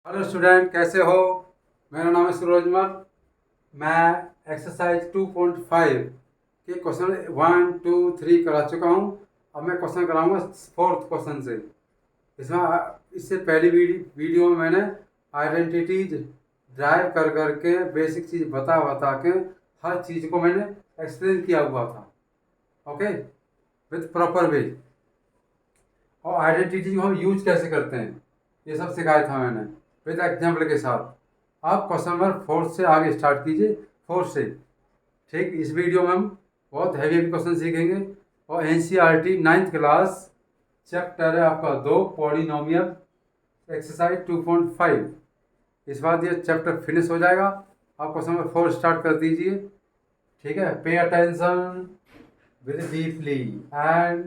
Hello student, कैसे हो? मेरा नाम है सूरजमल। मैं एक्सरसाइज 2.5 के क्वेश्चन 1, 2, 3 करा चुका हूँ। अब मैं क्वेश्चन कराऊंगा फोर्थ क्वेश्चन से। इससे पहली वीडियो में मैंने आइडेंटिटीज ड्राइव कर करके बेसिक चीज़ बता बता के हर चीज़ को मैंने एक्सप्लेन किया हुआ था। Okay, with proper way. और आइडेंटिटी को हम यूज कैसे करते हैं ये सब सिखाया था मैंने विद एग्जाम्पल के साथ। आप क्वेश्चन नंबर 4 से आगे स्टार्ट कीजिए, 4 से। ठीक, इस वीडियो में हम बहुत हैवी क्वेश्चन सीखेंगे। और एनसीईआरटी 9th क्लास चैप्टर है आपका 2 पॉलिनोमियल एक्सरसाइज 2.5। इस बार ये चैप्टर फिनिश हो जाएगा। आप क्वेश्चन नंबर 4 स्टार्ट कर दीजिए। ठीक है, pay attention with deeply and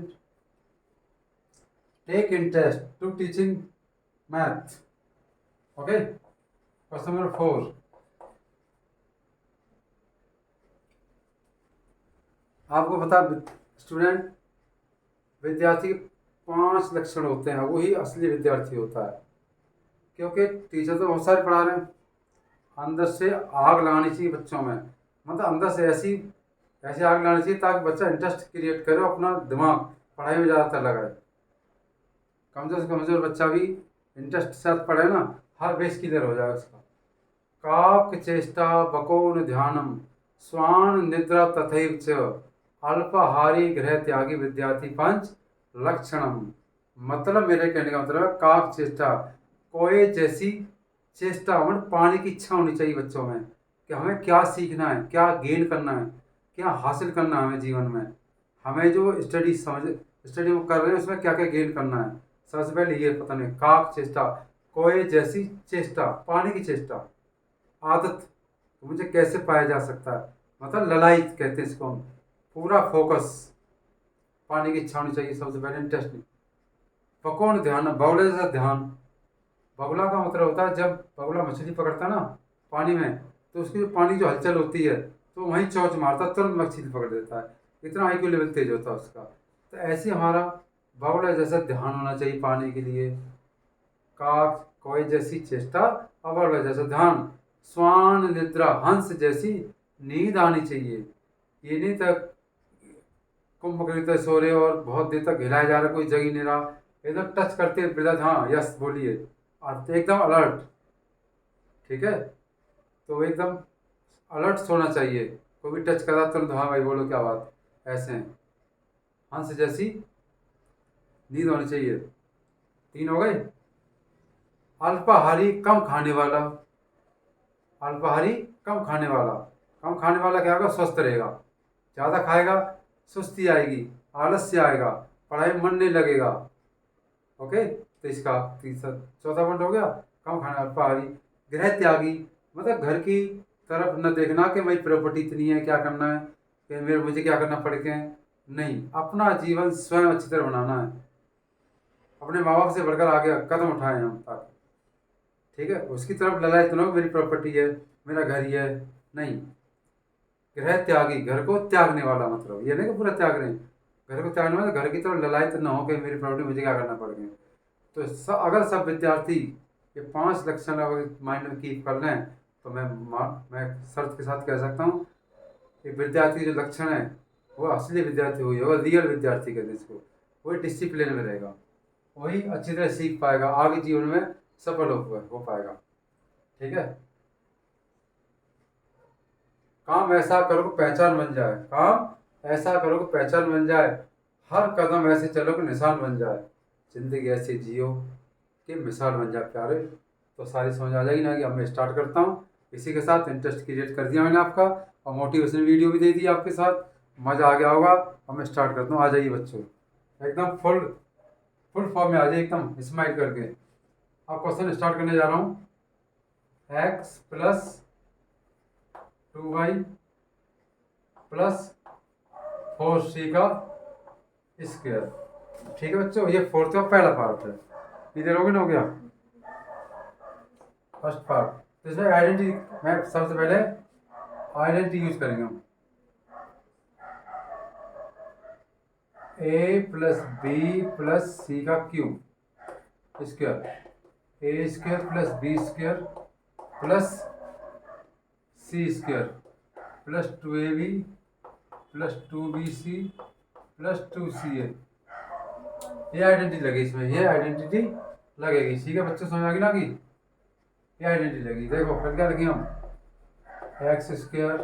take interest to teaching math. Okay, question number 4। आपको बता स्टूडेंट, विद्यार्थी के 5 लक्षण होते हैं, वही असली विद्यार्थी होता है। क्योंकि टीचर तो बहुत सारे पढ़ा रहे हैं, अंदर से आग लगानी चाहिए बच्चों में। मतलब अंदर से ऐसी ऐसी आग लगानी चाहिए ताकि बच्चा इंटरेस्ट क्रिएट करे, अपना दिमाग पढ़ाई में ज़्यादातर लगाए। कमज़ोर से कमज़ोर बच्चा भी इंटरेस्ट के साथ पढ़े ना, हर बेस क्लियर हो जाए उसका। काक चेष्टा बकोन ध्यानम स्वान निद्रा तथैव च अल्पाहारी गृह त्यागी विद्यार्थी पंच लक्षणम। मतलब मेरे कहने का मतलब है, काक चेष्टा कोई जैसी चेष्टा, मतलब पाने की इच्छा होनी चाहिए बच्चों में कि हमें क्या सीखना है, क्या गेन करना है, क्या हासिल करना है हमें जीवन में। हमें जो स्टडी कर रहे हैं उसमें क्या क्या गेन करना है, सबसे पहले ये पता नहीं। काक चेष्टा कोई जैसी चेष्टा, पाने की चेष्टा, आदत मुझे कैसे पाया जा सकता है, मतलब ललायत कहते हैं इसको हम। पूरा फोकस, पाने की इच्छा होनी चाहिए सबसे पहले, इंटरेस्ट नहीं। पकौन ध्यान, बगुले जैसा ध्यान। बगुला का मतलब होता है, जब बगुला मछली पकड़ता है ना पानी में, तो उसकी जो पानी जो हलचल होती है तो वहीं चौंच मारता, तुरंत मछली पकड़ देता है। इतना IQ लेवल तेज होता है उसका। तो ऐसे हमारा बगुला जैसा ध्यान होना चाहिए पाने के लिए। काक कोई जैसी चेष्टा, अबगला जैसा ध्यान। स्वान निद्रा हंस जैसी नींद आनी चाहिए। ये नहीं तक कुंभकर्ण तरह सो रहे और बहुत देर तक हिलाया जा रहा, कोई जग ही नहीं रहा। एकदम टच करते वृद्ध, हाँ यस बोलिए, और एकदम अलर्ट। ठीक है, तो एकदम अलर्ट सोना चाहिए। कोई भी टच करा तुरंत हाँ भाई बोलो क्या बात, ऐसे हैं। हंस जैसी नींद होनी चाहिए। 3 हो गए। अल्पाहारी कम खाने वाला। अल्पाहारी कम खाने वाला। कम खाने वाला क्या होगा, स्वस्थ रहेगा। ज़्यादा खाएगा सुस्ती आएगी, आलस्य आएगा, पढ़ाई में मन नहीं लगेगा। ओके, तो इसका तीसरा चौथा पॉइंट हो गया, कम खाना। अल्पाहारी गृह त्यागी, मतलब घर की तरफ न देखना कि मेरी प्रॉपर्टी इतनी है क्या करना है, कि मेरे मुझे क्या करना पड़ के। नहीं, अपना जीवन स्वयं अच्छी तरह बनाना है। अपने माँ बाप से बढ़कर आगे कदम उठाए हम ताकि, ठीक है, उसकी तरफ ललायत ना हो मेरी प्रॉपर्टी है, मेरा घर ही है। नहीं, गृह त्यागी, घर को त्यागने वाला, मतलब ये नहीं कि पूरा त्याग रहे हैं, घर को त्यागने वाला, घर की तरफ ललायत ना हो कि मेरी प्रॉपर्टी मुझे क्या करना पड़ गया। तो अगर सब विद्यार्थी ये 5 लक्षण अगर माइंड में कीप कर लें तो मैं शर्त के साथ कह सकता हूँ कि विद्यार्थी जो लक्षण है वो असली विद्यार्थी हुई होगा, रियल विद्यार्थी कहते हैं इसको। वही डिसिप्लिन में रहेगा, वही अच्छी तरह सीख पाएगा, आगे जीवन में सफल हो पाएगा। ठीक है, काम ऐसा करो कि पहचान बन जाए, काम ऐसा करो कि पहचान बन जाए, हर कदम ऐसे चलो कि निशान बन जाए, जिंदगी ऐसे जियो कि मिसाल बन जाए प्यारे। तो सारी समझ आ जाएगी ना कि अब मैं स्टार्ट करता हूँ। इसी के साथ इंटरेस्ट क्रिएट कर दिया मैंने आपका, और मोटिवेशन वीडियो भी दे दी आपके साथ। मज़ा आ गया होगा। अब मैं स्टार्ट करता हूँ, आ जाइए बच्चों, एकदम फुल फुल फॉर्म में आ जाइए, एकदम स्माइल करके। अब क्वेश्चन स्टार्ट करने जा रहा हूँ। X plus 2y plus 4c का स्क्वायर। ठीक है बच्चों, ये फोर्थ का पहला पार्ट है। इधर हो गया ना, हो गया फर्स्ट पार्ट। तो इसमें आइडेंटिटी, मैं सबसे पहले आइडेंटिटी यूज करेंगे हम। a plus B plus C का cube square. A square plus B square plus C square plus 2ab plus 2bc plus 2ca। ये आइडेंटिटी लगी इसमें, ये आइडेंटिटी लगेगी। ठीक है बच्चों, समझ आ गई ना कि ये आइडेंटिटी लगेगी। देखो फिर क्या लिखें हम, एक्स स्क्वायर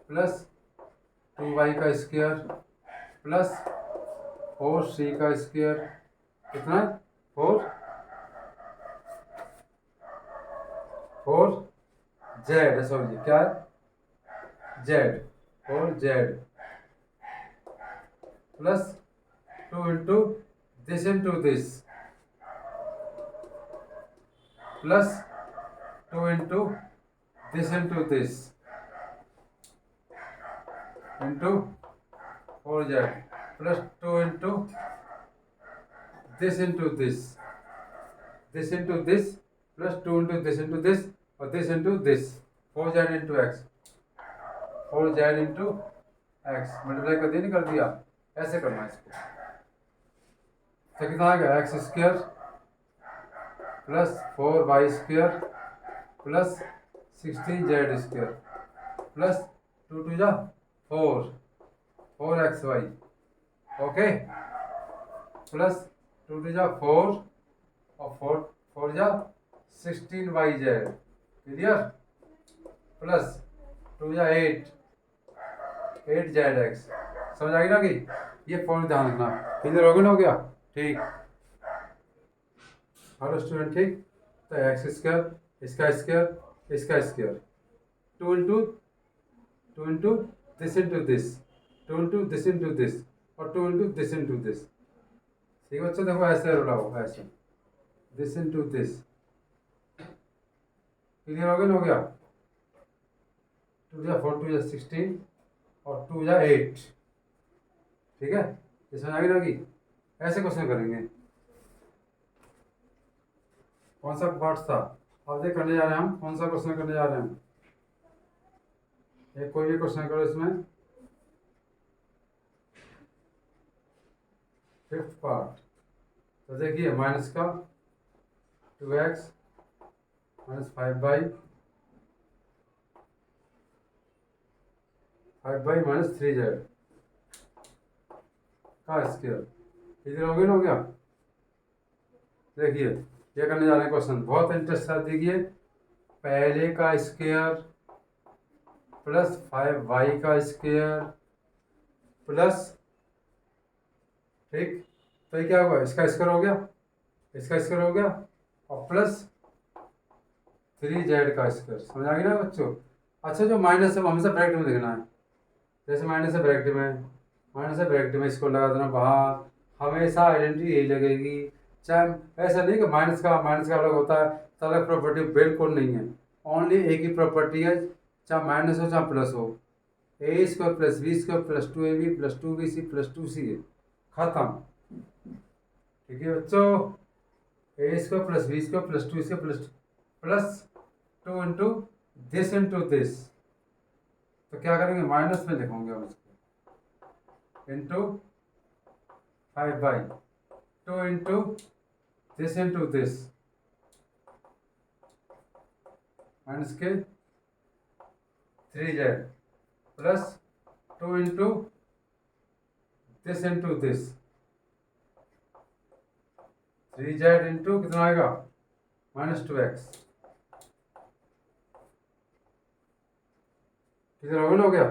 प्लस 2y का स्क्वायर प्लस 4c का स्क्वायर, कितना 4 जेड, सॉरी क्या है Z, 4 Z plus 2 into this plus 2 into this into 4 Z plus 2 into this into this plus 2 into this और this into this, 4 Z into X, 4 Z into X multiply कर दिया, नहीं कर दिया, ऐसे करना है इसको। तो कितना आ गया, x square plus 4y square plus 16z square plus 2 2 जा 4xy, ओके, प्लस 2 2 जा 4 और 4 जा 16yz, क्लियर, प्लस 2 जा 8zx। समझ आ गई ना कि ये पॉइंट ध्यान रखना, क्लियर हो गया ना, हो गया ठीक। हेलो स्टूडेंट, ठीक। तो एक्स स्क्वायर इसका स्क्वायर इसका square 2 into this into this, 2 into this into this और 2 इंटू दिस इंटू दिस। ठीक है बच्चों, देखो ऐसे उड़ाओ, ऐसे दिस इंटू दिस, क्लियर हो गया ना, हो गया। 2 जा 4 2 जा 16 और 2 जा 8, ठीक है। इसमें आ गई ना कि ऐसे क्वेश्चन करेंगे। कौन सा पार्ट था अब देख करने जा रहे हैं हम, कौन सा क्वेश्चन करने जा रहे हैं, एक कोई भी क्वेश्चन करो इसमें। फिफ्थ पार्ट, तो देखिए माइनस का 2x minus 5y minus 3z का स्क्वायर, इधर हो गया ना, हो गया। देखिए ये करने जा रहे हैं क्वेश्चन, बहुत इंटरेस्ट है। देखिए पहले का स्क्वायर प्लस 5y का स्क्वायर प्लस, ठीक, तो ये क्या होगा, इसका स्क्वायर हो गया, इसका स्क्वायर हो गया और प्लस 3z का स्क्वायर। समझ आ गई ना बच्चों। अच्छा जो माइनस है वो हमेशा ब्रैकेट में लिखना है, जैसे माइनस है ब्रैकेट में इसको लगा देना बाहर, हमेशा आइडेंटिटी यही लगेगी। चाहे ऐसा नहीं कि माइनस का अलग होता है तो अलग प्रॉपर्टी, बिल्कुल नहीं है, ओनली एक ही प्रॉपर्टी है, चाहे माइनस हो चाहे प्लस हो। A square plus B square plus 2ab plus 2bc plus 2ca, खत्म। ठीक है बच्चों, A square plus B square plus 2ac plus 2 into this, तो क्या करेंगे, माइनस में लिखोगे हम इसको, into 5y 2 into this minus के 3z plus 2 into this 3z into कितना आएगा, माइनस 2x, किधर हो गया।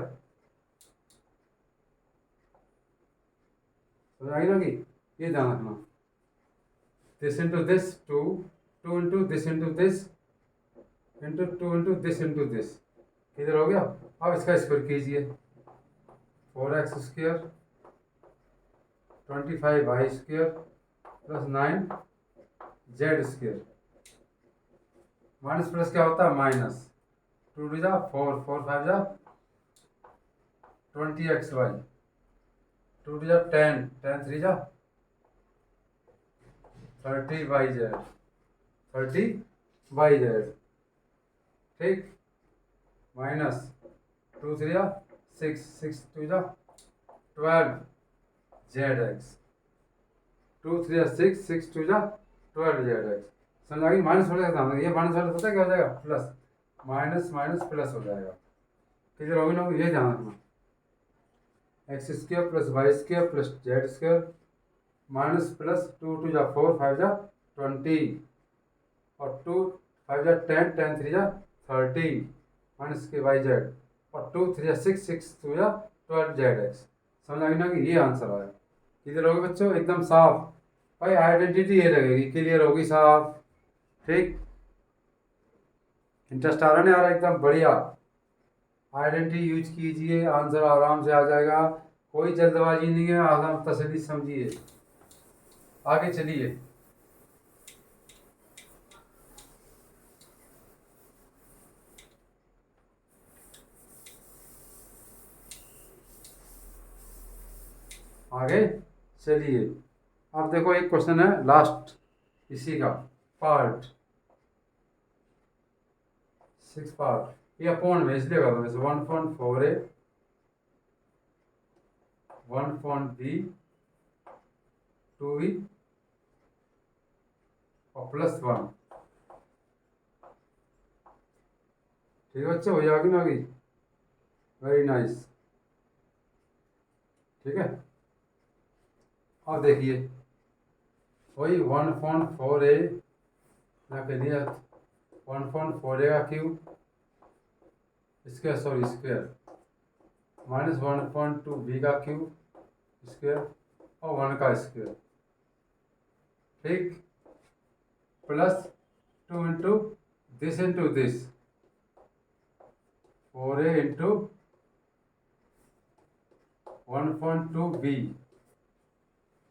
समझ आई ना कि ये ध्यान रखना, this into this 2 into this into this into 2 into this, किधर हो गया। अब इसका स्क्वायर कीजिए, 4x square 25y square plus 9z square, minus plus क्या होता है माइनस, 2 2 जा 4 4 5 जा 20xy, 2 2 जा 10 10 3 जा 30yz, ठीक, माइनस 2 3 जा 6 6 2 जा 12zx, 2 3 जा 6 6 2 जा 12zx। समझ आ गई। माइनस वाले का ये माइनस वाले पता है क्या हो जाएगा, प्लस, माइनस माइनस प्लस हो जाएगा। क्लियर होगी ना, ये ध्यान रखना। X square plus y square plus z square minus plus 2 2 जा 4 5 जा 20 और 2 5 जा 10 10 3 जा 30 माइनस के वाई जेड और 2 3 जा 6 6 2 जा 12 जेड एक्स। समझ आ गई ना कि ये आंसर आया। क्लियर होगी बच्चों, एकदम साफ भाई, आइडेंटिटी ये लगेगी। क्लियर होगी, साफ, ठीक। इंटरेस्ट आ रहा नहीं आ रहा, एकदम बढ़िया। आइडेंटिटी यूज कीजिए, आंसर आराम से आ जाएगा। कोई जल्दबाजी नहीं है, आराम तसल्ली समझिए। आगे चलिए। आगे चलिए। अब देखो एक क्वेश्चन है लास्ट इसी का पार्ट 6 पार्ट, ये अपॉन में इसलिए कर दो 1.4a 1.b 2b और +1। ठीक है बच्चों, हो जाएगी ना अभी, वेरी नाइस। ठीक है, अब देखिए वही 1.4a ना कह दिया 1.4a का cube square, sorry square, minus 1.2b का क्यूब स्क्वायर और 1 का स्क्वायर, ठीक, plus 2 into this 4a into 1.2b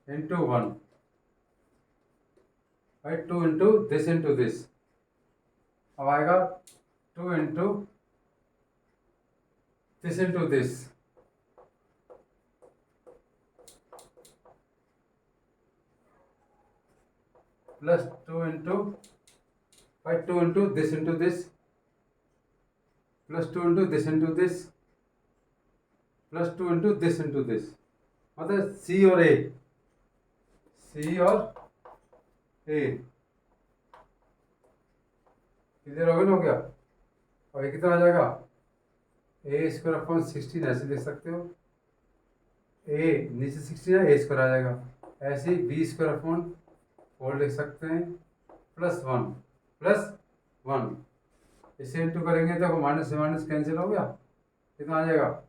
into 1 भाई 2 इंटू दिस अब आएगा 2 इंटू दिस प्लस 2 इंटू भाई 2 into this plus 2 into this plus 2 into this मतलब सी और ए क्लियर हो गया। और ये कितना आ जाएगा, ए स्क्वायर अपॉन 16 ऐसे लिख सकते हो, ए नीचे 16 है, ए स्क्वायर आ जाएगा। ऐसे ही बी स्क्वायर अपॉन 4 लिख सकते हैं प्लस वन इसे इंटू करेंगे तो माइनस से माइनस कैंसिल हो गया, कितना आ जाएगा,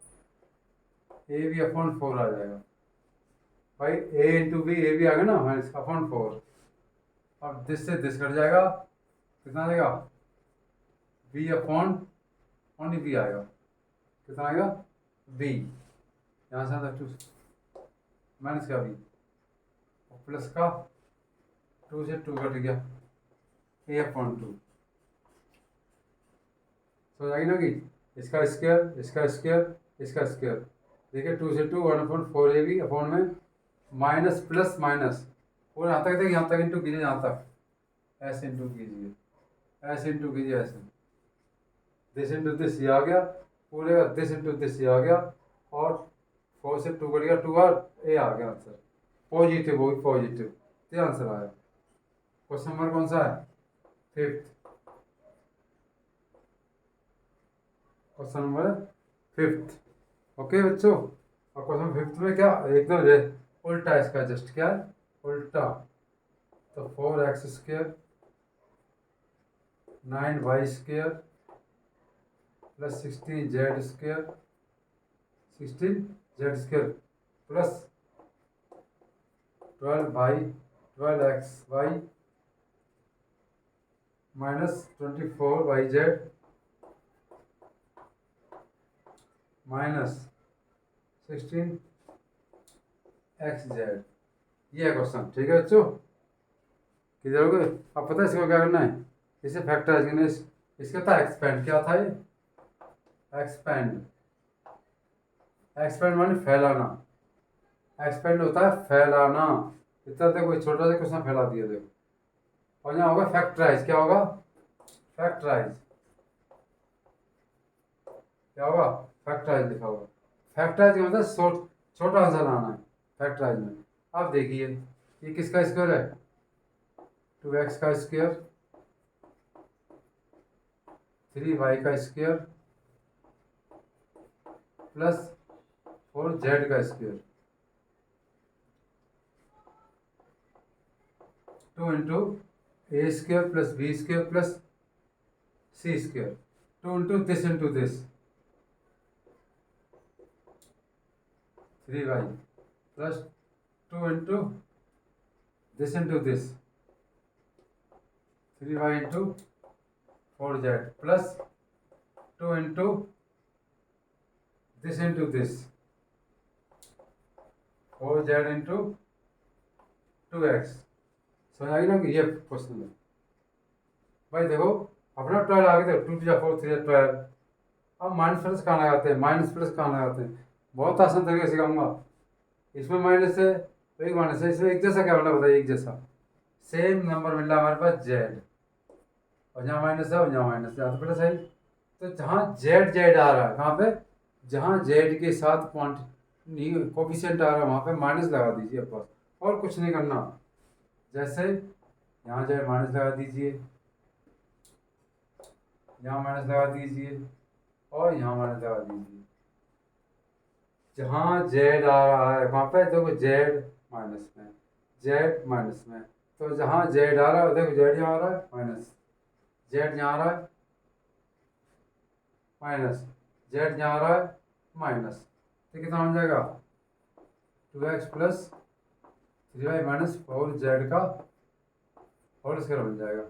ए बी अपॉन 4 आ जाएगा। भाई ए इंटू बी, ए बी आ गया ना, माइनस अपॉन 4। अब दिस से दिस कट जाएगा, कितना आ जाएगा, बी अपॉन ओनली बी आएगा, कितना आएगा, बी, यहाँ से आता 2 माइनस का बी और प्लस का 2 से 2 कट गया, ए अपॉन 2 समझ आएगी ना कि इसका स्क्वायर इसका स्क्वायर इसका स्क्वायर, देखिए 2 से 2 1/4 ए बी अपॉन में माइनस प्लस माइनस और यहाँ तक देखिए, यहाँ तक इंटू कीजिए, यहाँ तक ऐसे इंटू कीजिए, ऐसे इंटू कीजिए, ऐसे दिस इंटू दिस ये आ गया पूरे का, दिस इंटू दिस ये आ गया और 4 से 2 कट गया, 2 और ए आ गया आंसर, पॉजिटिव, वो भी पॉजिटिव, ये आंसर आया। क्वेश्चन नंबर कौन सा है, 5th, question number 5th। Okay बच्चों, और क्वेश्चन 5th में क्या एकदम उल्टा इसका, जस्ट क्या है उल्टा, तो 4x square 9y square plus 16z square plus 12xy minus 24yz minus 16xz, ये है क्वेश्चन। ठीक है बच्चों, किधर हो गए। अब पता है इसको क्या करना है, इसे फैक्टराइज करना है। इसका था एक्सपेंड, क्या था ये, एक्सपेंड माने फैलाना, एक्सपेंड होता है फैलाना। इतना देखो कोई छोटा सा क्वेश्चन फैला दिया देखो, और यहाँ होगा फैक्टराइज, क्या होगा, फैक्टराइज, क्या होगा, फैक्टराइज लिखा होगा। फैक्टराइज का मतलब छोटा आंसर लाना है फैक्टराइज में। अब देखिए ये किसका स्क्वायर है, 2x का स्क्वायर 3y का स्क्वायर प्लस 4z का square 2 into A square plus B square plus C square 2 into this 3y plus 2 into this 3y into 4z plus 2 into this 4z into 2x। समझ आ गई ना कि ये question है भाई। देखो अपना 12 आगे देखो 2 to 4 3 12। अब माइनस प्लस कहाँ लगाते हैं, माइनस प्लस कहाँ लगाते हैं, बहुत आसान तरीके से सिखाऊंगा। इसमें माइनस है तो एक माइनस है, इसमें एक जैसा क्या होना बताइए, एक जैसा सेम नंबर मिल रहा है हमारे पास जेड, और जहाँ माइनस है और जहाँ माइनस है यहाँ तो प्लस है। तो जहाँ जेड जेड आ रहा है कहाँ पे, जहाँ जेड के साथ कोफिशिएंट आ रहा है वहाँ पे माइनस लगा दीजिए बस, और कुछ नहीं करना। जैसे यहाँ जेड माइनस लगा दीजिए, यहाँ माइनस लगा दीजिए और यहाँ माइनस लगा दीजिए। जहाँ जेड आ रहा है वहाँ पे देखो जेड माइनस में, जेड माइनस में, तो जहाँ जेड आ रहा है देखो जेड यहाँ आ रहा है माइनस, जेड यहाँ आ रहा है माइनस, जेड यहाँ आ रहा है माइनस, तो कितना बन जाएगा 2x plus 3y minus 4z का होल स्क्वायर बन जाएगा।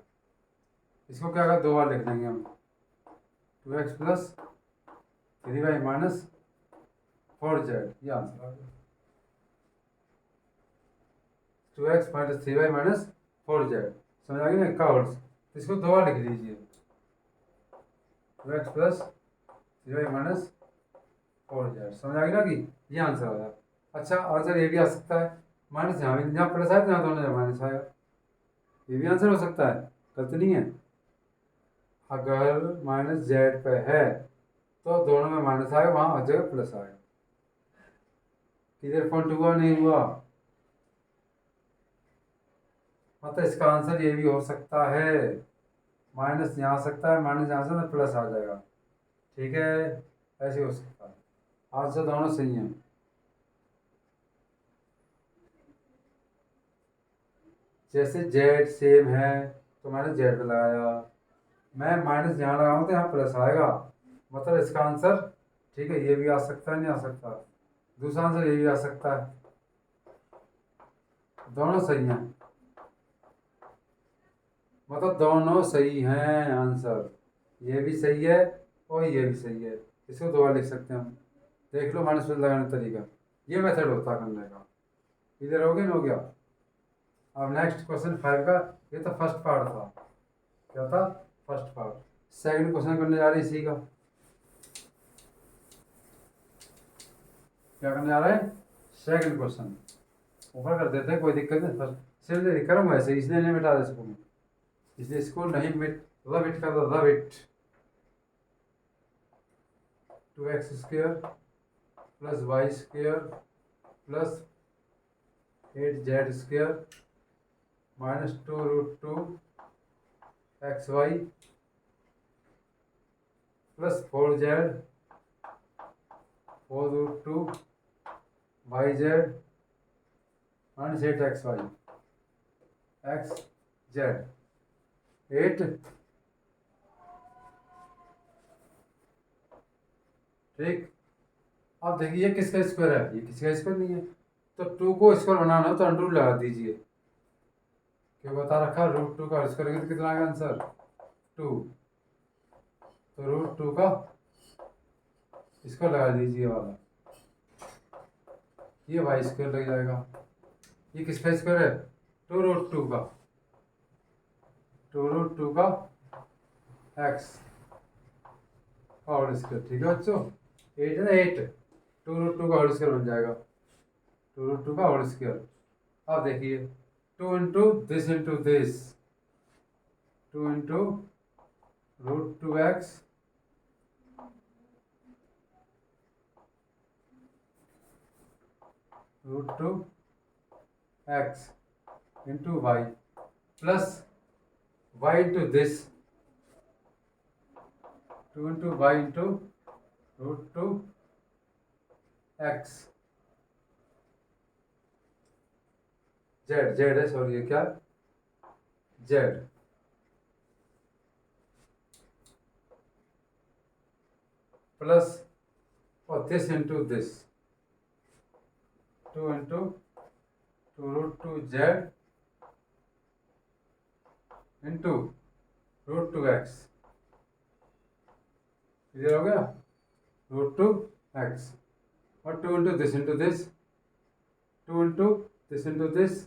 इसको क्या होगा, दो बार लिख देंगे हम, 2x plus 3y minus 4z, ये आंसर आ गया। 2x minus 3y minus 4z, समझ आ गई ना, का होल, इसको दो बार लिख लीजिए, 2x plus 3y minus 4z, समझ आ गई ना कि ये आंसर आ गया। अच्छा आंसर ये भी आ सकता है माइनस, यहाँ भी जहाँ प्लस आए तो यहाँ दोनों जगह माइनस आएगा, ये भी आंसर हो सकता है, गलत नहीं है। अगर माइनस जेड पे है तो दोनों में माइनस आएगा, वहाँ हर जगह प्लस आएगा। किधर पॉइंट हुआ, नहीं हुआ, मतलब इसका आंसर ये भी हो सकता है, माइनस यहाँ आ सकता है, माइनस यहाँ से तो प्लस आ जाएगा, ठीक है, ऐसे हो सकता है। आंसर दोनों सही हैं। जैसे जेड सेम है तो मैंने जेड पे लगाया, मैं माइनस यहाँ लगाऊंगा तो यहाँ प्लस आएगा, मतलब इसका आंसर ठीक है, ये भी आ सकता है, नहीं आ सकता। दूसरा आंसर ये भी आ सकता है, दोनों सही हैं, मतलब दोनों सही हैं आंसर, ये भी सही है और ये भी सही है। इसको दो बार लिख सकते हैं हम, देख लो माइनस प्लस लगाने का तरीका, ये मेथड होता है करने का। इधर हो गया ना, हो गया। अब नेक्स्ट क्वेश्चन 5 का, ये तो फर्स्ट पार्ट था, क्या था, फर्स्ट पार्ट। सेकंड क्वेश्चन करने जा रहे हैं इसी का, क्या करने जा रहे हैं, सेकंड क्वेश्चन। ऊपर कर देते हैं, कोई दिक्कत नहीं, फर्स्ट सिर्फ करूँगा ऐसे, इसलिए नहीं मिटा दे इसको, इसलिए इसको नहीं मिट कर दो, love it. 2x square plus y square plus 8z square minus 2√2 xy plus 4z 4√2 yz minus 8xy xz 8, ठीक। अब देखिए ये किसका स्क्वायर है, ये किसका स्क्वायर नहीं है, तो 2 को स्क्वायर बनाना हो तो अंडर लगा दीजिए, क्या बता रखा, √2 का स्क्वायर कितना आएगा आंसर 2, तो √2 का इसको लगा दीजिए वाला, ये वाई स्क्वायर लग जाएगा। ये किसका स्क्वायर है, 2√2 का, 2√2 का x और स्क्वायर, ठीक है बच्चों, 8 है ना, 8 2√2 का होल स्क्वायर बन जाएगा, 2√2 का होल स्क्वायर। अब देखिए 2 into this 2 into √2x √2x into y plus y into this two into Y into root two X, Z, Z है सॉरी, ये क्या, जेड प्लस और this into this, two into two root two Z into root two X, clear हो गया, root two X, और two into this into this, two into this into this,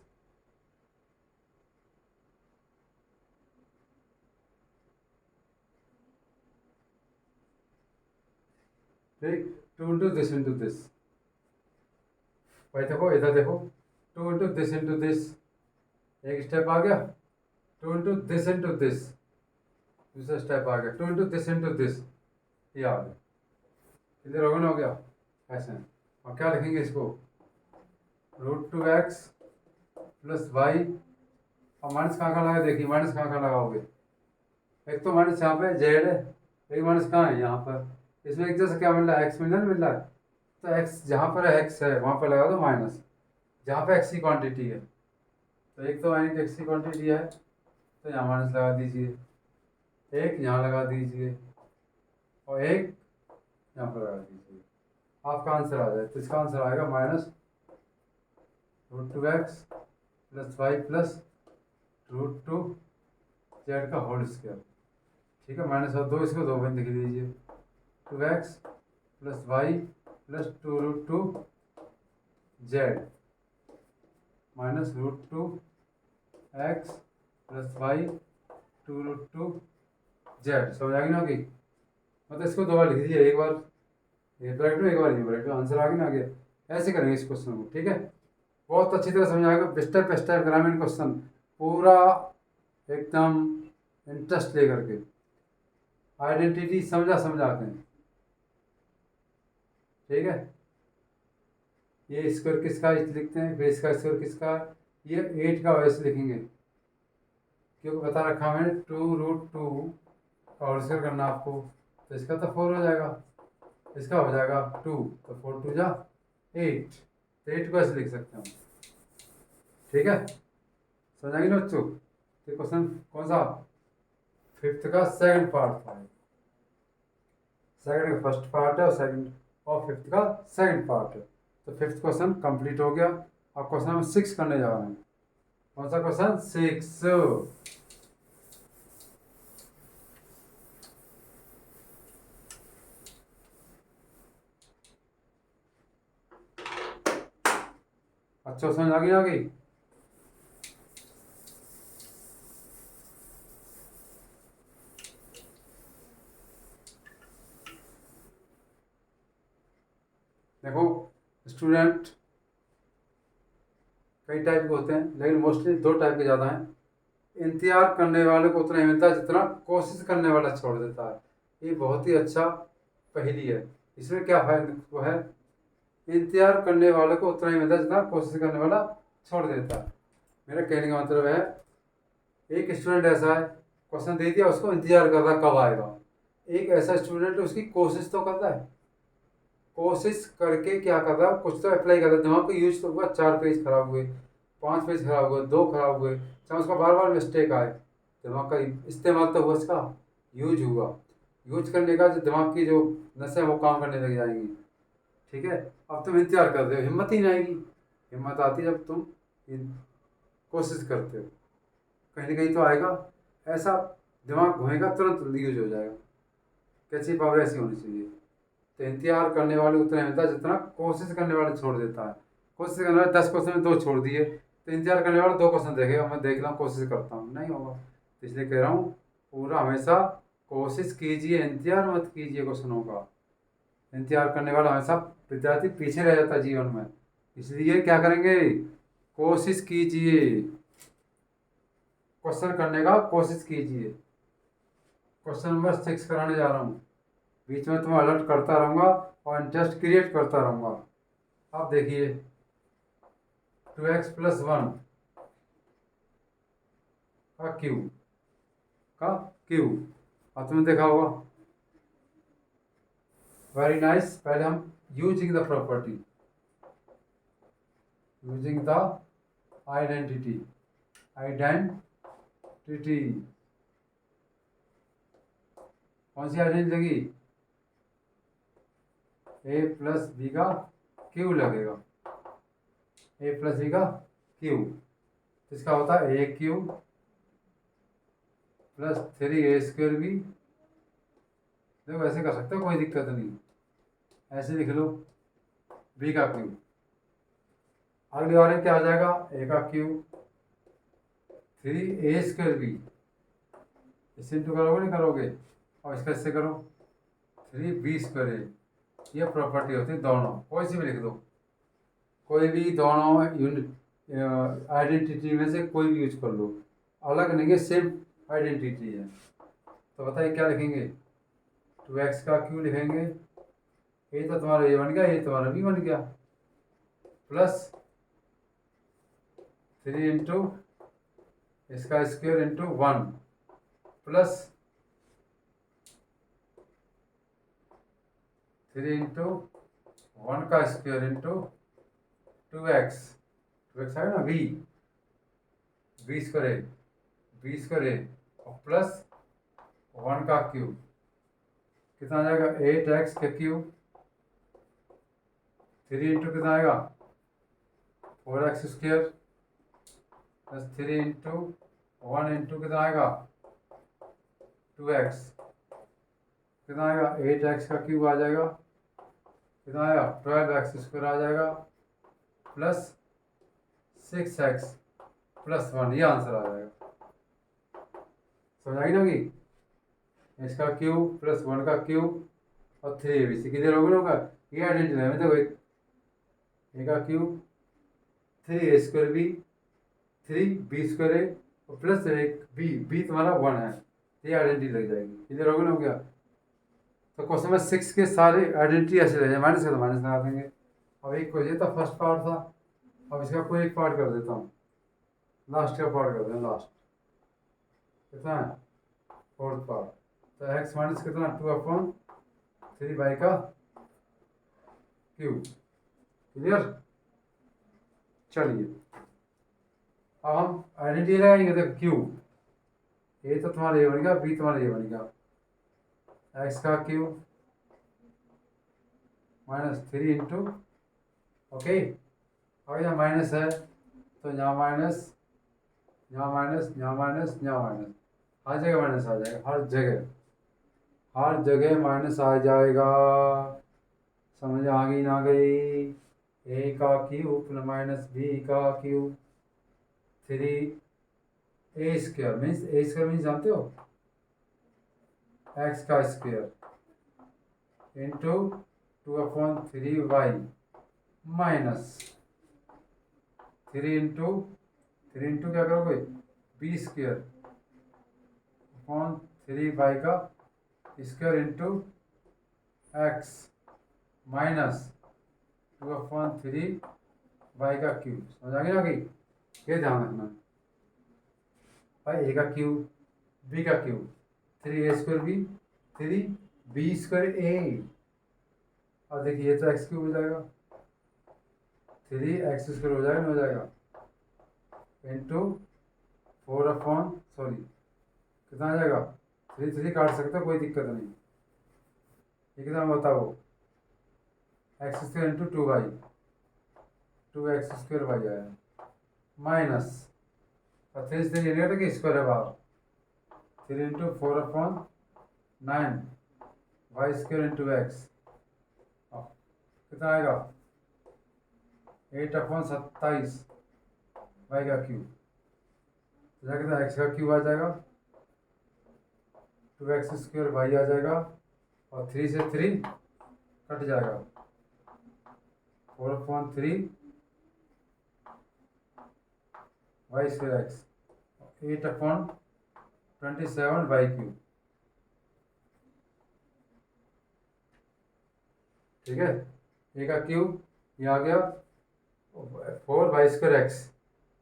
ठीक, two into this into this, भाई देखो इधर देखो, to into this into this, एक step आ गया, to into this into this, दूसरा स्टेप आ गया, to into this into this, ये आ गया, इधर होगा ना, हो गया ऐसे। और क्या लिखेंगे इसको, root two x plus y, और माइनस कहाँ कहाँ लगा, देखिए माइनस कहाँ कहाँ लगाओगे, एक तो माइनस यहाँ पे जेड है, एक माइनस कहाँ है यहाँ पर, इसमें एक जैसे क्या मिल रहा है, एक्स मिल रहा है, तो एक्स जहाँ पर एक्स है वहाँ पर लगा दो माइनस, जहाँ पे एक्स की क्वांटिटी है, तो एक तो एक्स की क्वांटिटी है तो यहाँ माइनस लगा दीजिए, एक यहाँ लगा दीजिए, और एक यहाँ पर लगा दीजिए, आपका आंसर आ जाए, तो इसका आंसर आएगा minus root two x plus y plus root two z का होल स्क्वायर, ठीक है, माइनस और दो, इसको दो में लिख दीजिए, two x plus y plus two root two z minus root two x plus y two root two z, समझ आ गई ना होगी, मतलब इसको दो बार लिख दीजिए, एक बार ये ब्रैकेट में, एक बार ये ब्रैकेट में, आंसर आ गया ना आगे, ऐसे करेंगे इस क्वेश्चन को, ठीक है, बहुत अच्छी तरह समझ आएगा, स्टेप बाय स्टेप ग्रामीण क्वेश्चन पूरा एकदम इंटरेस्ट लेकर के, आइडेंटिटी समझा समझाते हैं, ठीक है, ये स्क्वायर किसका लिखते हैं, फिर इसका स्क्वायर किसका, ये 8 का वैसे लिखेंगे, क्योंकि बता रखा मैंने टू रूट टू का होल स्क्वायर करना आपको, तो इसका तो 4 हो जाएगा, इसका हो जाएगा 2, तो 4 2 जा 8, तो 8 को ऐसे लिख सकते हैं, ठीक है, समझ आएगी ना बच्चों, तो क्वेश्चन कौन सा, फिफ्थ का सेकंड पार्ट था, सेकंड का फर्स्ट पार्ट है और सेकंड और फिफ्थ का सेकंड पार्ट है, तो फिफ्थ क्वेश्चन कंप्लीट हो गया, अब क्वेश्चन नंबर 6 करने जा रहे हैं, कौन सा क्वेश्चन, 6, अच्छा समझ आ गई, देखो स्टूडेंट कई टाइप के होते हैं, लेकिन मोस्टली 2 टाइप के ज़्यादा हैं, इंतजार करने वाले को उतना ही मिलता है जितना कोशिश करने वाला छोड़ देता है, ये बहुत ही अच्छा पहेली है, इसमें क्या है, वो है इंतजार करने वाले को उतना ही मिलता है जितना कोशिश करने वाला छोड़ देता है, मेरा कहने का मतलब है, एक स्टूडेंट ऐसा है क्वेश्चन दे दिया, उसको इंतजार कर रहा कब आएगा, एक ऐसा स्टूडेंट उसकी कोशिश तो करता है, कोशिश करके क्या कर रहा है, कुछ तो अप्लाई कर रहा है, दिमाग को यूज तो हुआ, 4 पेज खराब हुए, 5 पेज खराब हुए, 2 खराब हुए, चाहे उसका बार बार मिस्टेक आए, दिमाग का इस्तेमाल तो हुआ, इसका यूज हुआ, यूज करने का जो दिमाग की जो नसें वो काम करने लग जाएंगी, ठीक है, अब तुम इंतजार कर रहे हो, हिम्मत ही नहीं आएगी, हिम्मत आती है जब तुम कोशिश करते हो, कहीं ना कहीं तो आएगा, ऐसा दिमाग घूमेगा तुरंत यूज हो जाएगा, कैसी पावर ऐसी होनी चाहिए, तो इंतजार करने वाले उतना मिलता है जितना कोशिश करने वाले छोड़ देता है, कोशिश करने वाले 10 क्वेश्चन में 2 छोड़ दिए, तो इंतजार करने वाले 2 क्वेश्चन देखेगा, मैं देख रहा हूँ कोशिश करता हूँ, नहीं होगा, तो इसलिए कह रहा हूँ पूरा हमेशा कोशिश कीजिए, इंतजार मत कीजिए क्वेश्चनों का, इंतजार करने वाला हमेशा विद्यार्थी पीछे रह जाता है जीवन में, इसलिए क्या करेंगे, कोशिश कीजिए, क्वेश्चन करने का कोशिश कीजिए, क्वेश्चन नंबर 6 कराने जा रहा हूँ, बीच में तुम्हें अलर्ट करता रहूँगा और इंटरेस्ट क्रिएट करता रहूँगा, अब देखिए 2x प्लस 1 का क्यू, अब तुमने देखा होगा वेरी नाइस। पहले हम using the property, using the identity, identity कौन सी आइडेंटिटी लगी? ए प्लस बी का क्यू लगेगा, ए प्लस बी का क्यू। इसका होता है ए क्यू प्लस 3a² बी। देखो ऐसे कर सकते हो, कोई दिक्कत नहीं, ऐसे लिख लो बी का क्यू। अगली बार क्या आ जाएगा? ए का क्यू 3a² बी। इससे इंटू करोगे नहीं करोगे, और इसका इससे करो 3b²। ये प्रॉपर्टी होती है दोनों, कोई सी भी लिख दो, कोई भी दोनों यूनिट आइडेंटिटी में से कोई भी यूज कर लो, अलग नहीं है, सेम आइडेंटिटी है। तो बताइए क्या लिखेंगे? 2x का क्यू लिखेंगे, ये तो तुम्हारा ए बन गया, ये तुम्हारा बी बन गया, प्लस 3 इंटू इसका स्क्वायर इंटू 1 प्लस 3 इंटू 1 का स्क्वायर इंटू 2x, 2x है ना, बी स्क्वायर और प्लस 1 का क्यूब, कितना आ जाएगा? 8x का क्यूब 3 इंटू कितना आएगा? 4x² प्लस 3 इंटू 1 इंटू कितना आएगा? 2x, कितना आएगा? 8x का क्यूब आ जाएगा, कितना आएगा? 12x² आ जाएगा प्लस 6x प्लस 1, ये आंसर आ जाएगा। समझ आई ना कि इसका क्यूब प्लस 1 का क्यूब और 3ab किधर होगा? ये आइडेंटिटी है, देखो ए का क्यूब 3a² बी 3b² और प्लस एक बी तुम्हारा 1 है, ये आइडेंटिटी लग जाएगी, किधर होगा ना क्या? तो क्वेश्चन नंबर 6 के सारे आइडेंटिटी ऐसे रह जाए, माइनस का तो माइनस लगा देंगे। अब एक क्वेश्चन था, फर्स्ट पार्ट था, अब इसका कोई एक पार्ट कर देता हूँ, लास्ट का पार्ट कर दें, लास्ट कितना है? Fourth part. तो x माइनस कितना? 2/3 बाई का क्यूब। क्लियर? चलिए अब हम आइडेंटिटी लगाएंगे। देखो क्यूब, ए तो तुम्हारा ये बन गया, बी तुम्हारा ये बन गया, एक्स का क्यूब माइनस 3 इंटू, ओके। अब यहाँ माइनस है तो यहाँ माइनस, यहाँ माइनस, यहाँ माइनस, यहाँ माइनस, हर जगह माइनस आ जाएगा, हर जगह माइनस आ जाएगा। समझ आ गई ना गई? ए का क्यूब माइनस बी का क्यूब 3a² मीन्स जानते हो? x का square into 2/3y minus 3 into क्या करोगे? b² अपॉन 3y का square into x minus 2/3y का क्यूब। समझ आ गया ना कि? ये ध्यान रखना भाई, ए का क्यूब बी का क्यूब 3a² बी 3b²a। अब देखिए ये तो x³ हो जाएगा, 3x² हो जाएगा, नहीं हो जाएगा? इंटू 4 कितना आ जाएगा? 3 काट सकते हो, कोई दिक्कत नहीं। ये कितना बताओ? x² into 2y 2x² y आया माइनस, और 3 से ये नहीं कि स्क्वायर है बाहर, 3 इंटू 4/9 y² इंटू x कितना आएगा? 8/27 y का क्यूब। कितना x का क्यूब आ जाएगा, 2x² y आ जाएगा, और 3 से 3 कट जाएगा, 4/3 y² x 8/27 y क्यूब। ठीक है, ए का क्यूब ये आ गया, 4y² x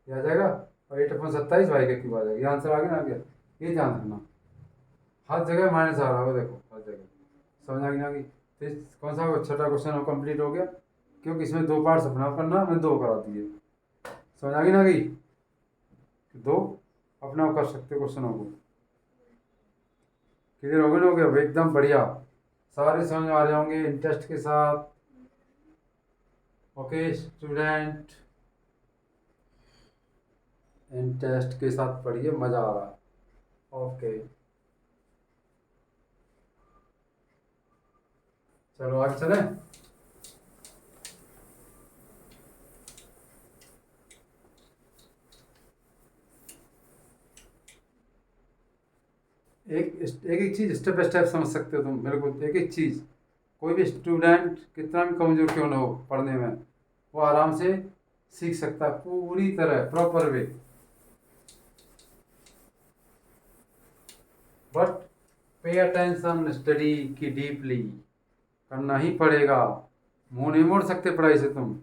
ये आ जाएगा, और 8/27 y का क्यूब आ जाएगा। ये आंसर आ गया ना? आ गया? ये ध्यान रखना, हर जगह माइनस आ रहा होगा, देखो हर जगह। समझ आ गई ना? कि तो कौन सा छठा क्वेश्चन हो कंप्लीट हो गया, क्योंकि इसमें 2 पार्ट्स अपना करना, मैंने 2 करा दिए। समझ आ गई ना गई? 2 अपना कर सकते हो क्वेश्चनों को। क्लियर हो गए ना? हो गया भाई, एकदम बढ़िया, सारे समझ में आ रहे होंगे इंटरेस्ट के साथ। ओके स्टूडेंट, इंटरेस्ट के साथ पढ़िए, मज़ा आ रहा है। ओके चलो आगे चलें। एक चीज़ स्टेप बाय स्टेप समझ सकते हो तुम, बिल्कुल एक एक चीज़। कोई भी स्टूडेंट कितना भी कमज़ोर क्यों ना हो पढ़ने में, वो आराम से सीख सकता है पूरी तरह proper way. But pay attention, study की डीपली करना ही पड़ेगा, मुंह नहीं मोड़ सकते पढ़ाई से तुम।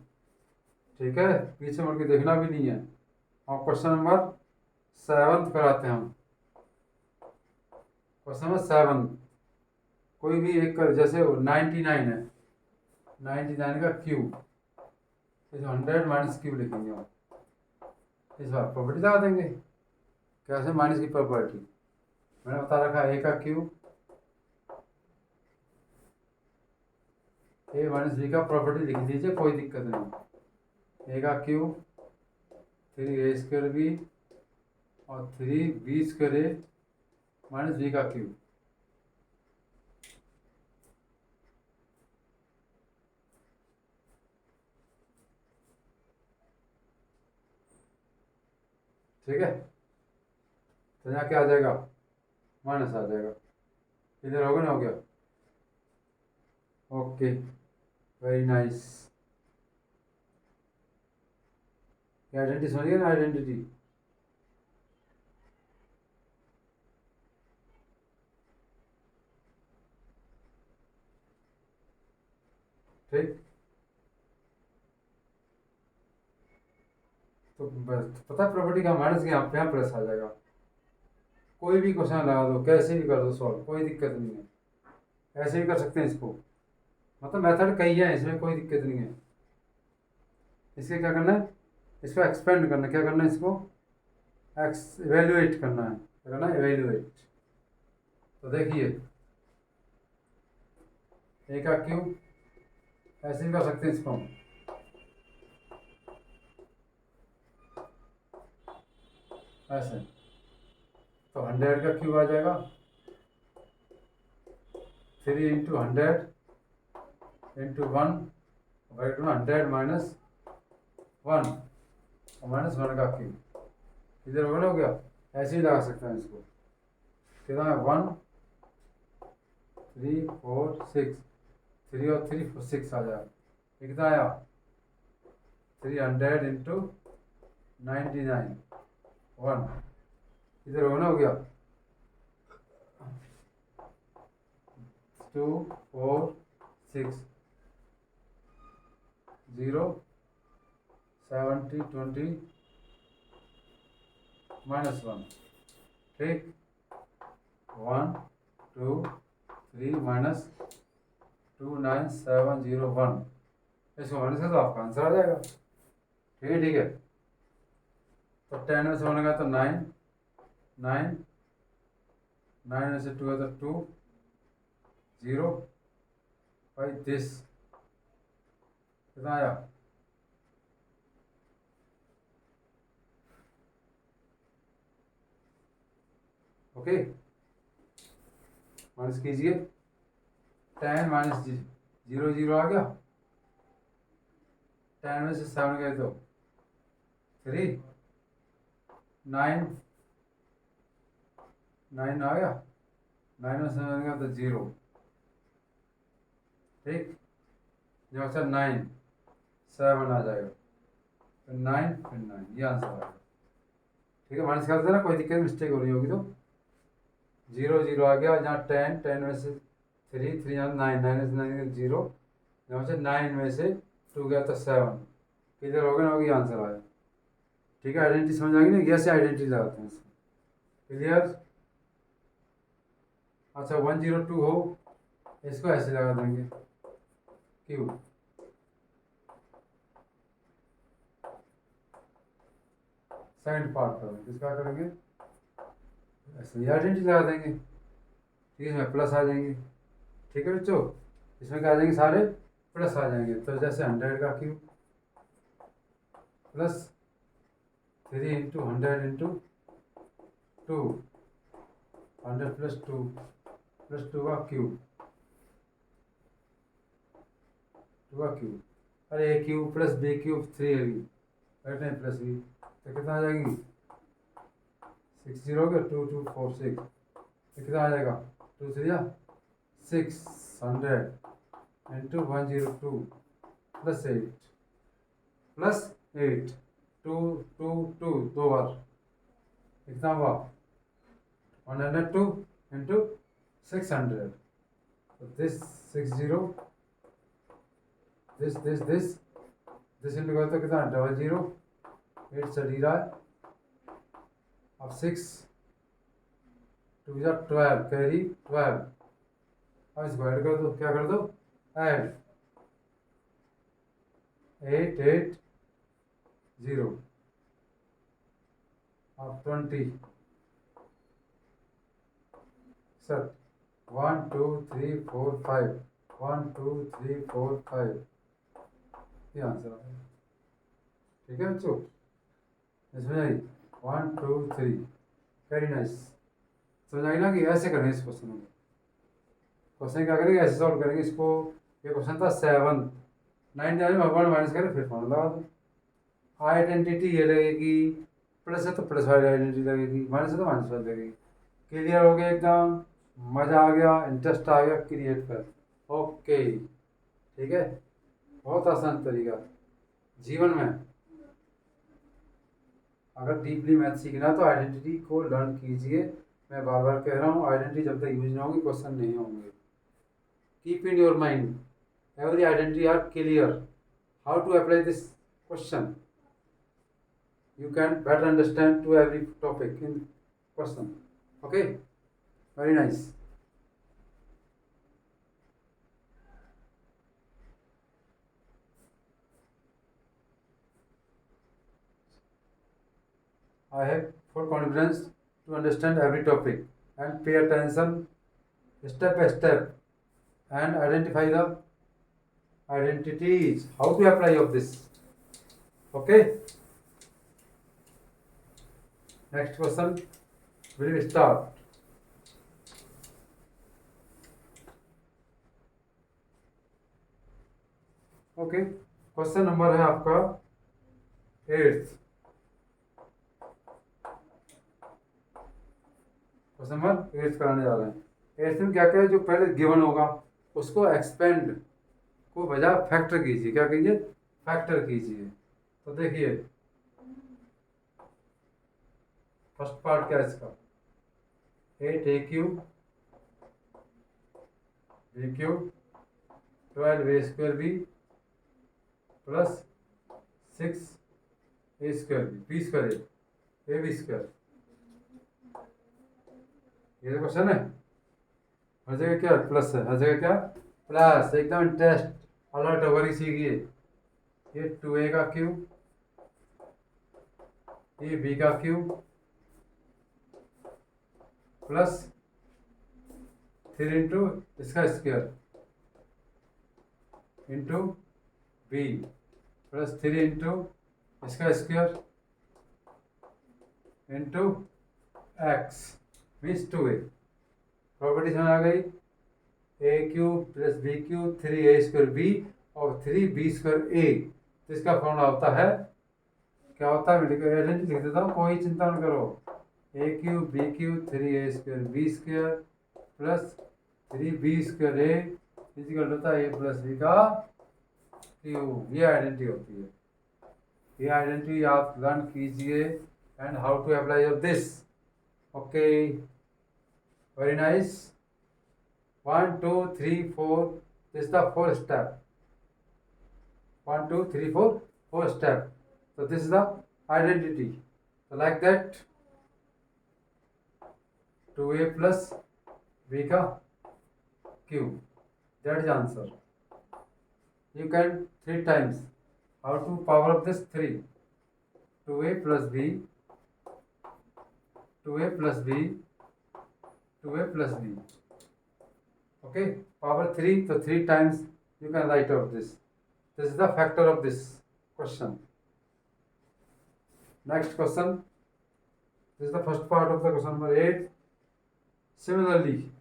ठीक है, पीछे मुड़ के देखना भी नहीं है। और क्वेश्चन नंबर 7 कराते हैं हम। क्वेश्चन नंबर 7, कोई भी एक कर, जैसे 99 है, 99 का क्यूब, इस 100 माइनस क्यूब लिखेंगे हम। इस बार प्रॉपर्टी लगा देंगे। कैसे? माइनस की प्रॉपर्टी मैंने बता रखा है, ए का क्यूब, ए माइनस बी का प्रॉपर्टी लिख दीजिए, कोई दिक्कत नहीं। ए का क्यूब 3a² बी और 3b² ए माइनस बी का क्यूब। ठीक है, तो यहाँ क्या आ जाएगा? माइनस आ जाएगा। इधर होगा ना? हो गया। Okay very nice. आइडेंटिटी समझ गए ना? आइडेंटिटी ठीक। तो बस पता है प्रॉपर्टी का माइनस के यहाँ पे यहाँ प्लस आ जाएगा। कोई भी क्वेश्चन लगा दो, कैसे भी कर दो सॉल्व, कोई दिक्कत नहीं है। ऐसे भी कर सकते हैं इसको, मतलब मेथड कई है, इसमें कोई दिक्कत नहीं है। इसके क्या करना है? इसको एक्सपेंड करना है। क्या करना है? इसको इवेल्युएट करना है। क्या करना है? इवेल्युएट। तो देखिए, ए का क्यूब, ऐसे भी कर सकते हैं इसको हम। ऐसे तो 100 का क्यूब आ जाएगा, 3 इंटू 100 इंटू 1, 100 माइनस 1 और माइनस 1 का क्यूब। इधर हो गया। ऐसे ही लगा सकते हैं इसको। कितना है? 1 3 4 6, 3 और 3 6 आ जाएगा। ये कितना आया? 300 इंटू 99 1। इधर हो गया 2 4 6 0 70 20 माइनस 1। ठीक, 1 2 3 माइनस 2 9 7 0 1। इसको माइनस कर तो आपका आंसर आ जाएगा। ठीक है, ठीक है। तो 10 में से बनेगा तो 9 9 9 में से 2 है तो 2 0 बाई दिस। कितना आया? ओके, माइनस कीजिए। 10 माइनस 0 0 आ गया। 10 में से 7 गए तो 3, 9 9 आ गया। 9 में से 7 गया तो 0। ठीक, जो अच्छा 9 7 आ जाएगा, फिर 9 फिर 9, ये आंसर आएगा। ठीक है, माइनस कर देना, कोई दिक्कत मिस्टेक हो रही होगी तो। 0 0 आ गया, जहाँ 10 10 में से 3 3 यहाँ 9 9 में से 9 0, जहाँ से 9 में से 2 गया तो 7। किधर हो गया? होगी, आंसर आया। ठीक है, आइडेंटिटी समझ आ गई ना? ऐसे आइडेंटिटी लगाते हैं इसको। क्लियर? अच्छा 102 हो इसको ऐसे लगा देंगे क्यू। सेकंड पार्ट करेंगे, इसका करेंगे ऐसे आइडेंटिटी लगा देंगे, ठीक है, इसमें प्लस आ जाएंगे। ठीक है बच्चों, इसमें क्या आ जाएंगे, सारे प्लस आ जाएंगे। तो जैसे 100 का Q plus 3 into 100 into 2, 100 plus 2 का क्यूब, 2 का क्यूब। अरे ए क्यूब प्लस बी क्यूब 3 होगी, बैठने प्लस बी, तो कितना आ जाएगी 60 हो गया, 2 2 4 6, तो कितना आ जाएगा 2 3 600 इंटू 102 प्लस 8 2 2 2 दो बार, कितना हुआ 102 इंटू 600, तो दिस 60, दिस इंटू करो तो कितना 00, 8 चली रहा है। अब 6 2 12 कैरी 12, अब इसको ऐड कर दो, क्या कर दो ऐड 8 8 0, अब 20 सर 1 2 3 4 5, 1 2 3 4 5, ये आंसर आ गया। ठीक है बच्चों, इसमें आई 1 2 3, वेरी नाइस। समझ आई ना कि ऐसे करेंगे इस क्वेश्चन में। क्वेश्चन क्या करेंगे, ऐसे सॉल्व करेंगे इसको। ये क्वेश्चन था 7, 9 जाने में माइनस करें फिर फॉर्मूला लगा दो। आइडेंटिटी ये लगेगी, प्लस है तो प्लस वाली आइडेंटिटी लगेगी, माइनस है तो माइनस वाली लगेगी। क्लियर हो गया एकदम, मज़ा आ गया, इंटरेस्ट आ गया क्रिएट कर। ओके ठीक है, बहुत आसान तरीका। जीवन में अगर डीपली मैथ सीखना है तो आइडेंटिटी को लर्न कीजिए। मैं बार बार कह रहा हूँ, आइडेंटिटी जब तक यूज नहीं होगी क्वेश्चन नहीं होंगे। Keep in your mind every identity are clear. How to apply this question? You can better understand to every topic in question. Okay, very nice. I have full confidence to understand every topic and pay attention step by step and identify the identities. How to apply of this? Okay. Next question will start. Okay, question number है आपका 8th। Question number 8th कराने जा रहे हैं। 8th में क्या क्या है, जो पहले गिवन होगा उसको एक्सपेंड को बजाय फैक्टर कीजिए। क्या कीजिए, फैक्टर कीजिए। तो देखिए फर्स्ट पार्ट क्या है इसका, 8 A cube B cube 12 A square B plus 6 A square B square A B square. ये क्वेश्चन है, हर जगह क्या प्लस है, हर जगह क्या प्लस, एकदम इंटरेस्ट अलर्ट ओवर सीखिए। ये 2a का क्यूब, ये b का क्यूब प्लस 3 इंटू इसका square into b plus 3 into इसका square into x means 2a। Property समझ आ गई, A cube plus B cube 3a square B और 3b स्क्वायर ए। तो इसका फॉर्मूला होता है, क्या होता है, लिख देता हूँ, कोई चिंता न करो। A cube B cube 3a square B square plus 3b square A equal होता है ए प्लस बी का क्यूब। ये आइडेंटिटी होती है। ये आइडेंटिटी आप लर्न कीजिए and how to apply of this. Okay, very nice. 1 2 3 4, this is the 4th step. 1 2 3 4 4 step. So this is the identity. So like that 2a plus b का cube That is answer. You can 3 times. How to power of this 3? 2a plus b, 2a plus b, 2a plus b. Okay, power 3, so 3 times you can write out this. This is the factor of this question. Next question. This is the first part of the question number 8. Similarly,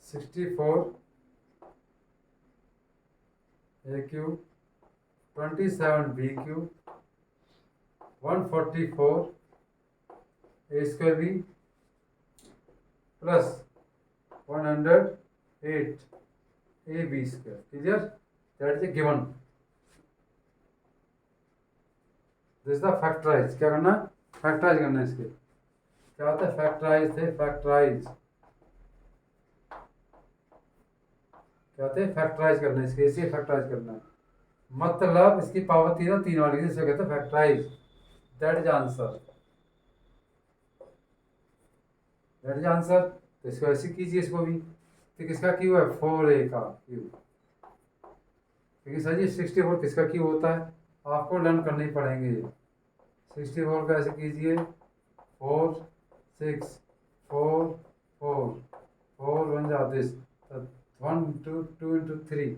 64 a cube, 27 b cube, 144 a square b plus 108 a b square. Clear? That is a given. This the factorise. क्या करना? Factorise करना है. इसके क्या होता है? Factorise थे. Factorise क्या होते हैं? फैक्टराइज करना है. इसके इसे फैक्टराइज करना है. मतलब इसकी पावर 3 है, 3 वाली जिसे कहते हैं factorise. That is answer. That is answer. तो इसको ऐसे कीजिए. इसको भी तो किसका क्यू है? 4a का क्यू. लेकिन सर जी 64 किसका क्यू होता है? आपको लर्न करने पड़ेंगे. 64 का ऐसे कीजिए. 4 6 4 4 4 1 जा this 1 2 2 into 3.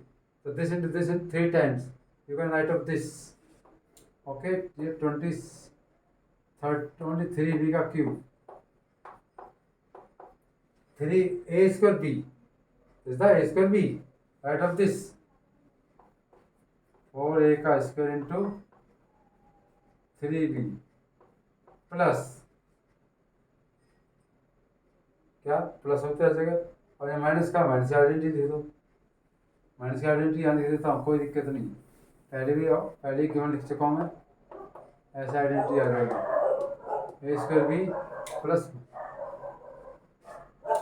So this into this in 3 times. You can write up this. Okay, ये 23b का cube. 3a square b. Is the a square b? Write up this. 4a का स्क्वायर इंटू 3b प्लस क्या plus होता है जगह. और ये minus का माइनस आइडेंटिटी दे दो. माइनस की आइडेंटिटी यहाँ लिख देता हूँ. कोई दिक्कत नहीं. पहले ही क्यों लिख चुका हूँ मैं. ऐसा आइडेंटिटी आ जाएगी. A square B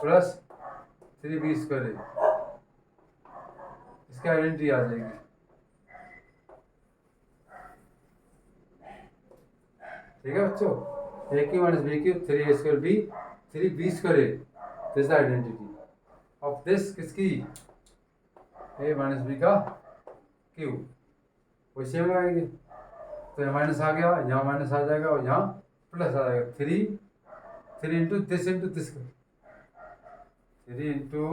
plus 3b square है. इसकी आइडेंटिटी आ जाएगी. ठीक है बच्चों. A cube minus B cube 3a square B 3b square है. दिस आइडेंटिटी ऑफ दिस किसकी? ए माइनस बी का क्यू. वही सेम लगाएंगे. तो यहाँ माइनस आ गया, यहाँ माइनस आ जाएगा और यहाँ प्लस आ जाएगा. 3 इंटू दिस 3 इंटू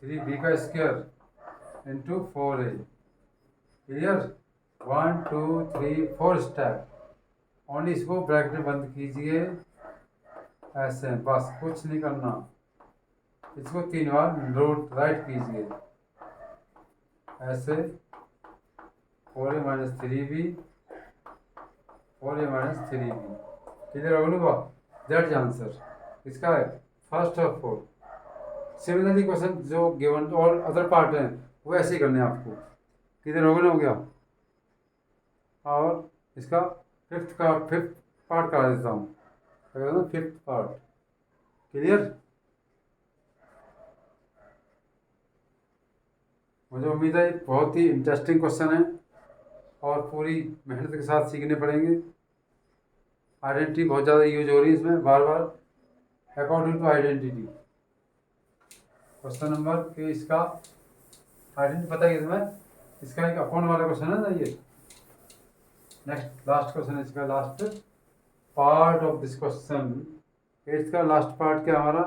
3b का square into 4a. Clear? 1 2 3 4 step. Only इसको ब्रैकेट में बंद कीजिए ऐसे. बस कुछ नहीं करना. इसको 3 बार रोट राइट कीजिए ऐसे. 4a minus 3b 4a minus 3b. Clear होगा? That is answer. इसका है फर्स्ट ऑफ 4. सिमिलरली क्वेश्चन जो गिवन और अदर पार्ट हैं वो ऐसे ही करने हैं आपको. किधर हो गया. और इसका फिफ्थ पार्ट करा देता हूँ. Fifth part. क्लियर? मुझे उम्मीद है बहुत ही इंटरेस्टिंग क्वेश्चन है और पूरी मेहनत के साथ सीखने पड़ेंगे. आइडेंटिटी बहुत ज़्यादा यूज हो रही है इसमें बार बार. According to identity. Question number के इसका आइडेंटिटी पता है तुम्हें. इसका एक अकाउंट वाला क्वेश्चन है ना ये. नेक्स्ट लास्ट क्वेश्चन है इसका. Last part of this question. इसका लास्ट पार्ट क्या हमारा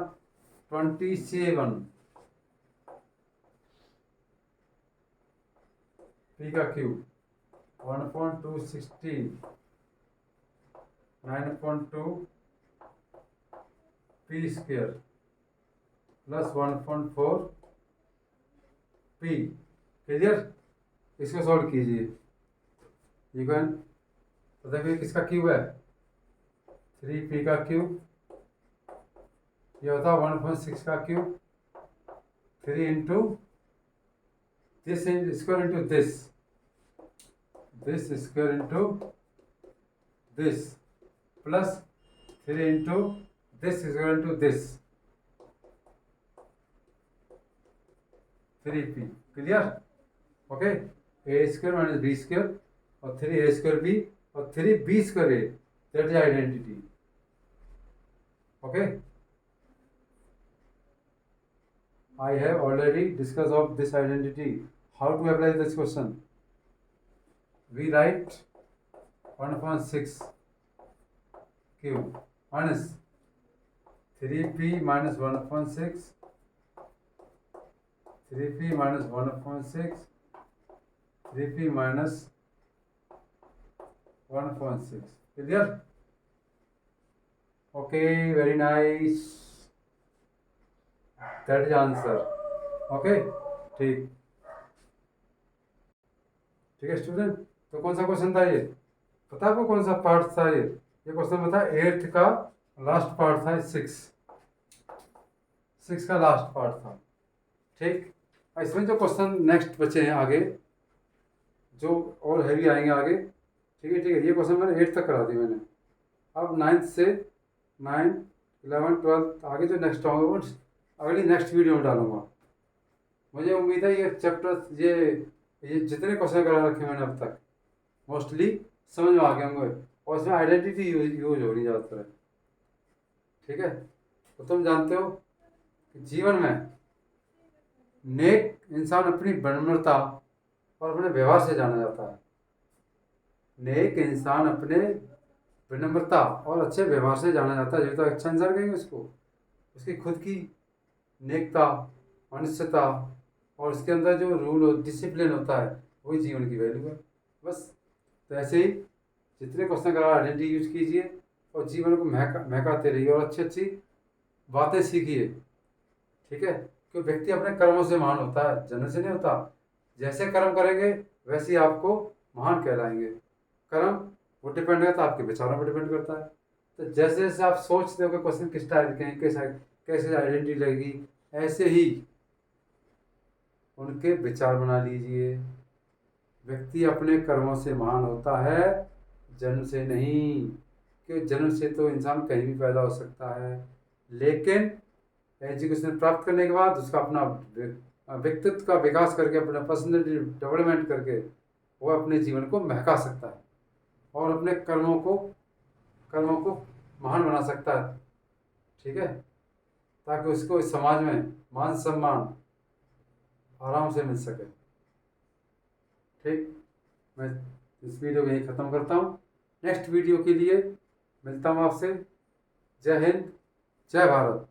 27 पी का cube 1.216 9.2 P square plus 1.4 P. Clear? इसको सॉल्व कीजिए. You can. तो देखिए किसका क्यूब है 3p का क्यूब. ये होता है 1.6 का cube. 3 into this square into this square into this plus 3 into this square into this 3p. Clear? Okay, A square minus B square और 3a² बी और 3b² A, that is identity. Okay, I have already discussed of this identity. How to apply this question? We write 1/6 q minus 3p minus 1/6, 3p minus 1/6, 3p minus 1/6. Clear? Okay, very nice. That is answer. Okay, ठीक ठीक है student. तो कौन सा question था ये, पता है आपको कौन सा पार्ट था ये क्वेश्चन बता, 8th का लास्ट पार्ट था, 6 का लास्ट पार्ट था। ठीक, इसमें जो क्वेश्चन नेक्स्ट बचे हैं आगे, जो और हैवी आएंगे आगे, ठीक है, ये क्वेश्चन मैंने 8 तक करा दी मैंने। अब 9th से 9, 11, 12 आगे जो नेक्स्ट होंगे वो अगली नेक्स्ट वीडियो में डालूंगा। मुझे उम्मीद है ये चैप्टर ये जितने क्वेश्चन करा रखे मैंने अब तक मोस्टली समझ में आ गए होंगे, और इसमें आइडेंटिटी यूज हो रही ज़्यादातर। ठीक है, तो तुम जानते हो कि जीवन में नेक इंसान अपनी विनम्रता और अपने व्यवहार से जाना जाता है। नेक इंसान अपने विनम्रता और अच्छे व्यवहार से जाना जाता है, जो तो अच्छा इंसान कहेंगे उसको, उसकी खुद की नेकता, मनुष्यता और उसके अंदर जो रूल और डिसिप्लिन होता है वही जीवन की वैल्यू है। बस तो ऐसे ही जितने क्वेश्चन करा आइडेंटिटी यूज कीजिए और जीवन को महकाते रहिए और अच्छी अच्छी बातें सीखिए। ठीक है, क्योंकि व्यक्ति अपने कर्मों से महान होता है, जन्म से नहीं होता। जैसे कर्म करेंगे वैसे ही आपको महान कहलाएंगे। कर्म वो डिपेंड करता है आपके विचारों पर डिपेंड करता है। तो जैसे जैसे आप सोचते हो कि क्वेश्चन किस टाइप के हैं, कैसे आइडेंटिटी लगेगी, ऐसे ही उनके विचार बना लीजिए। व्यक्ति अपने कर्मों से महान होता है, जन्म से नहीं। क्योंकि जन्म से तो इंसान कहीं भी पैदा हो सकता है, लेकिन एजुकेशन प्राप्त करने के बाद उसका अपना व्यक्तित्व का विकास करके, अपना पर्सनैलिटी डेवलपमेंट करके वो अपने जीवन को महका सकता है और अपने कर्मों को महान बना सकता है। ठीक है, ताकि उसको इस समाज में मान सम्मान आराम से मिल सके। ठीक, मैं इस वीडियो को यहीं ख़त्म करता हूँ। नेक्स्ट वीडियो के लिए मिलता हूँ आपसे। जय हिंद, जय भारत।